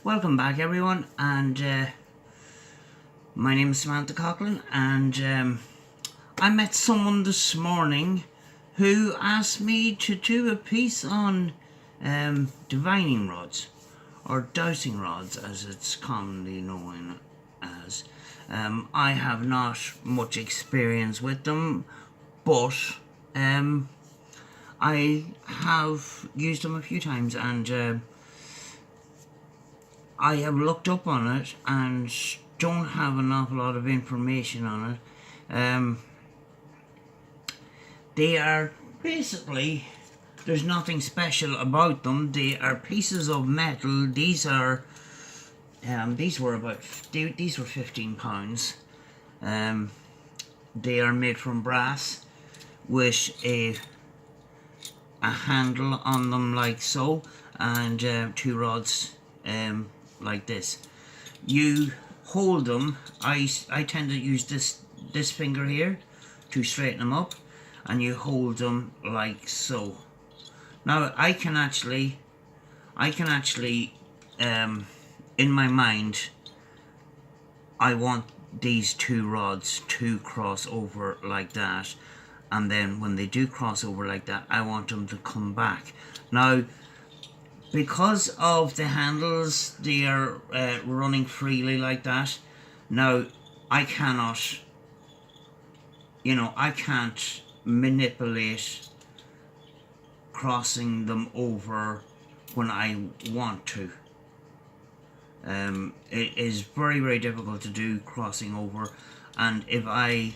Welcome back, everyone, and my name is Samantha Coughlin, and I met someone this morning who asked me to do a piece on divining rods, or dowsing rods as it's commonly known as. I have not much experience with them, but I have used them a few times, and I have looked up on it and don't have an awful lot of information on it. They are basically, there's nothing special about them. They are pieces of metal. These were £15. They are made from brass with a handle on them like so, and two rods like this. You hold them. I tend to use this finger here to straighten them up, and you hold them like so. Now I can actually in my mind, I want these two rods to cross over like that, and then when they do cross over like that, I want them to come back. Now, because of the handles, they are running freely like that. Now, I cannot, I can't manipulate crossing them over when I want to. It is very, very difficult to do crossing over, and if I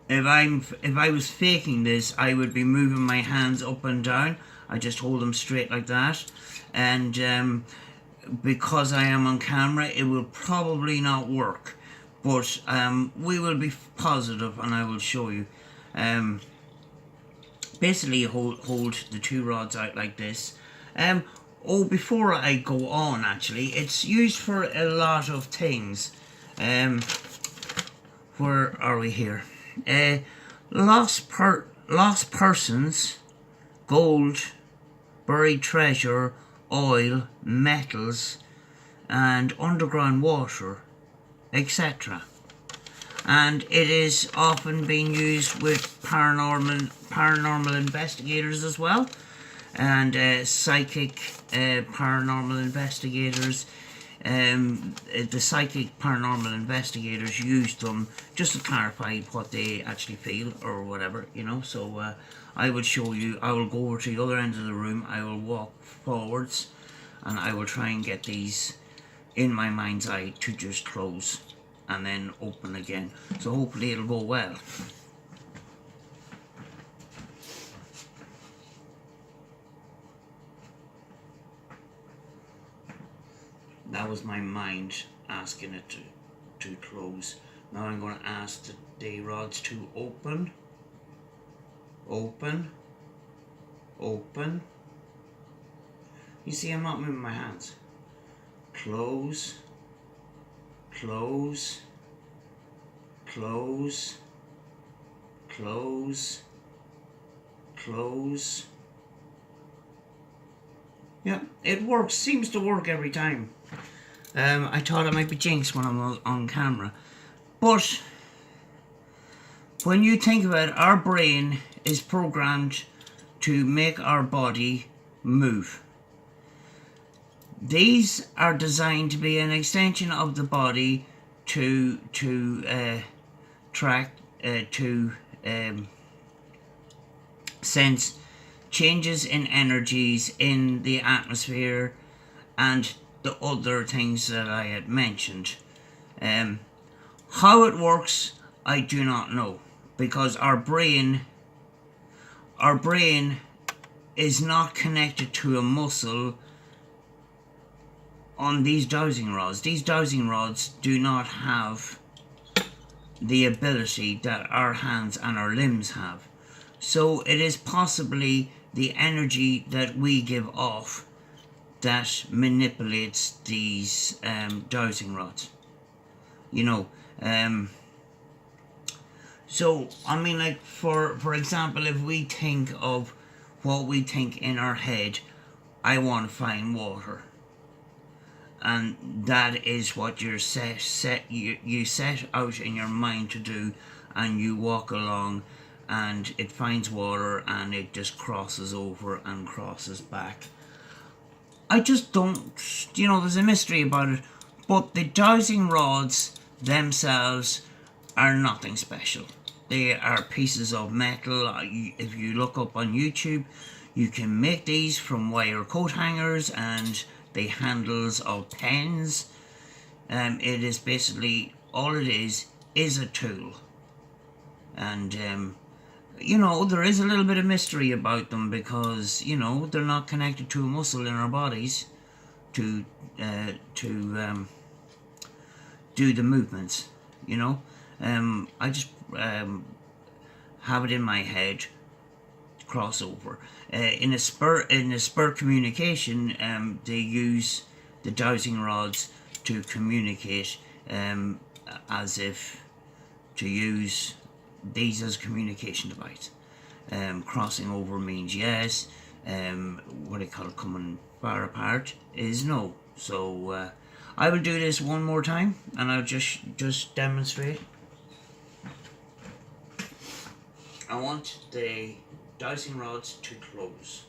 was faking this, I would be moving my hands up and down. I just hold them straight like that, and because I am on camera, it will probably not work, but we will be positive, and I will show you. Basically, you hold the two rods out like this. Before I go on, actually, it's used for a lot of things. Where are we here? Lost persons, gold, buried treasure, oil, metals, and underground water, etc. And it is often being used with paranormal investigators as well, and psychic paranormal investigators. The psychic paranormal investigators use them just to clarify what they actually feel or whatever, so I will show you. I will go over to the other end of the room, I will walk forwards, and I will try and get these in my mind's eye to just close and then open again, so hopefully it'll go well. That was my mind asking it to close. Now I'm going to ask the rods to open, open, open. You see, I'm not moving my hands. Close, close, close, close, close. Yeah, it works. Seems to work every time. I thought I might be jinxed when I'm on camera, but when you think about it, our brain is programmed to make our body move. These are designed to be an extension of the body to sense changes in energies in the atmosphere and the other things that I had mentioned. How it works, I do not know, because our brain is not connected to a muscle on these dowsing rods. These dowsing rods do not have the ability that our hands and our limbs have. So it is possibly the energy that we give off that manipulates these dowsing rods. So I mean, like for example, if we think of what we think in our head, I want to find water. and that is what you set out in your mind to do, and you walk along and it finds water and it just crosses over and crosses back. I just don't, there's a mystery about it, but the dowsing rods themselves are nothing special. They are pieces of metal. If you look up on YouTube, you can make these from wire coat hangers and the handles of pens. It is basically, all it is a tool. And, there is a little bit of mystery about them because, they're not connected to a muscle in our bodies to do the movements, I just have it in my head, crossover. In a spur communication, they use the dowsing rods to communicate, as if to use these as a communication device. Crossing over means yes. What I call coming far apart is no. So I will do this one more time, and I'll just demonstrate. I want the dowsing rods to close.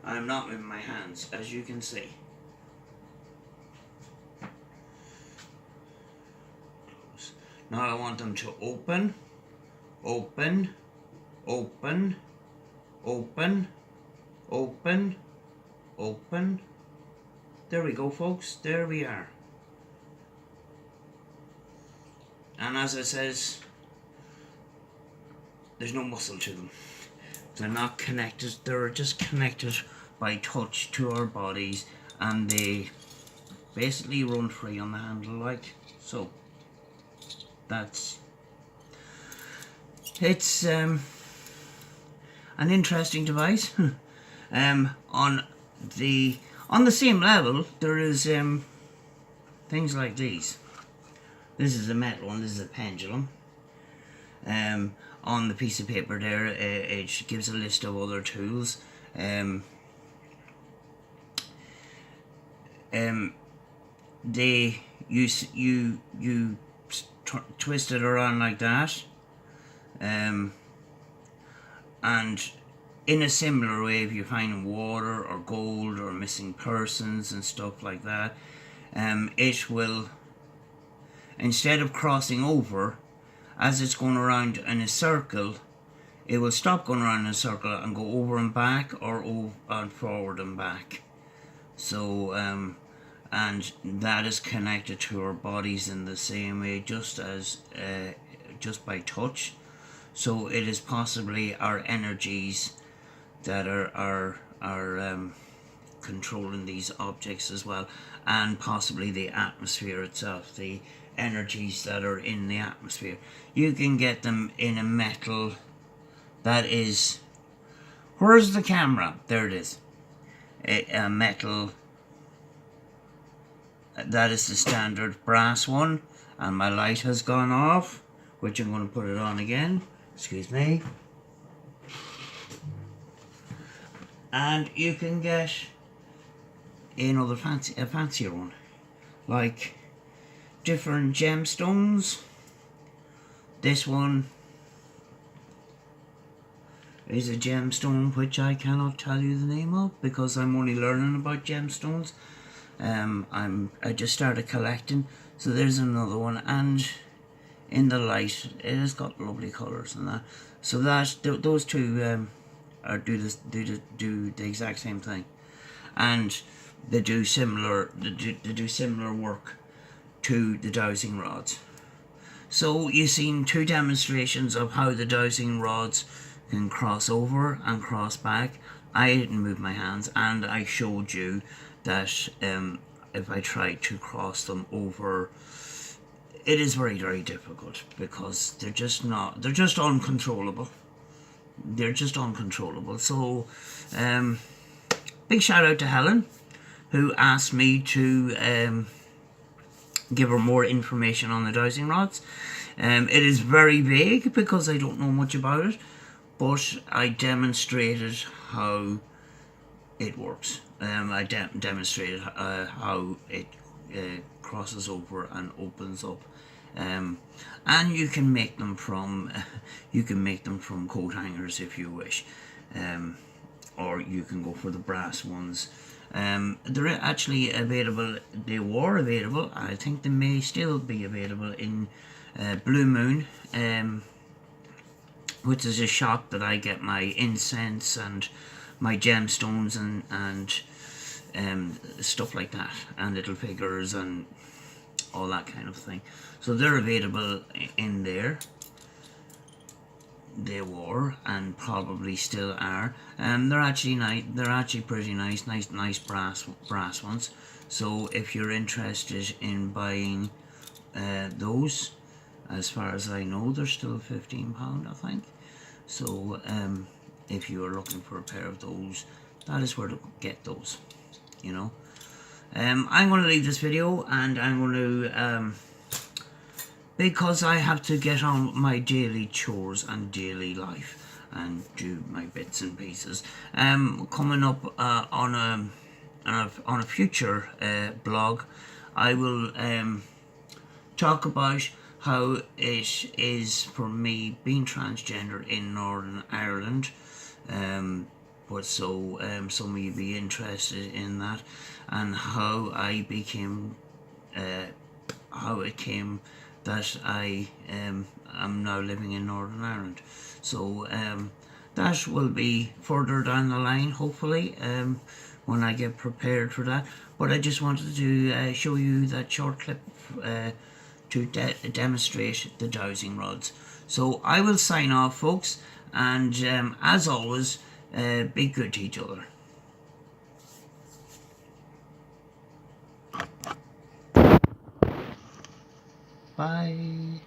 I'm not moving my hands, as you can see. Close. Now I want them to open, open, open, open, open, open. There we go, folks. There we are. And as it says, there's no muscle to them. They're not connected. They're just connected by touch to our bodies, and they basically run free on the handle like so. It's an interesting device. On the same level, there is things like these. This is a metal one. This is a pendulum. On the piece of paper there, it gives a list of other tools. You twist it around like that, and in a similar way, if you find water or gold or missing persons and stuff like that, it will, instead of crossing over, as it's going around in a circle, it will stop going around in a circle and go over and back, or over and forward and back. So, and that is connected to our bodies in the same way, just by touch. So it is possibly our energies that are controlling these objects as well, and possibly the atmosphere itself, the energies that are in the atmosphere. You can get them in a metal that is, where's the camera? There it is. A metal that is the standard brass one, and my light has gone off, which I'm going to put it on again. Excuse me. And you can get another a fancier one, like different gemstones. This one is a gemstone which I cannot tell you the name of because I'm only learning about gemstones. I just started collecting, so there's another one, and in the light it has got lovely colours and that. So those two do the exact same thing, and they do similar work to the dowsing rods. So you've seen two demonstrations of how the dowsing rods can cross over and cross back. I didn't move my hands, and I showed you that if I try to cross them over, it is very, very difficult because they're just uncontrollable. They're just uncontrollable. So big shout out to Helen, who asked me to give her more information on the dowsing rods. It is very vague because I don't know much about it, but I demonstrated how it works, I demonstrated how it crosses over and opens up, and you can make them from coat hangers if you wish, or you can go for the brass ones. They're actually available. They were available. I think they may still be available in Blue Moon, which is a shop that I get my incense and my gemstones and stuff like that, and little figures and all that kind of thing. So they're available in there. They were, and probably still are. They're actually nice. They're actually pretty nice. Nice brass ones. So if you're interested in buying those, as far as I know, they're still £15, I think. So if you are looking for a pair of those, that is where to get those. You know. I'm going to leave this video, and I'm going to because I have to get on with my daily chores and daily life and do my bits and pieces. Coming up on a future blog, I will talk about how it is for me being transgender in Northern Ireland. But so some of you be interested in that, and how I became, how it came that I am now living in Northern Ireland. So that will be further down the line, hopefully, when I get prepared for that. But I just wanted to show you that short clip to demonstrate the dowsing rods. So I will sign off, folks, and as always, be good to each other. Bye.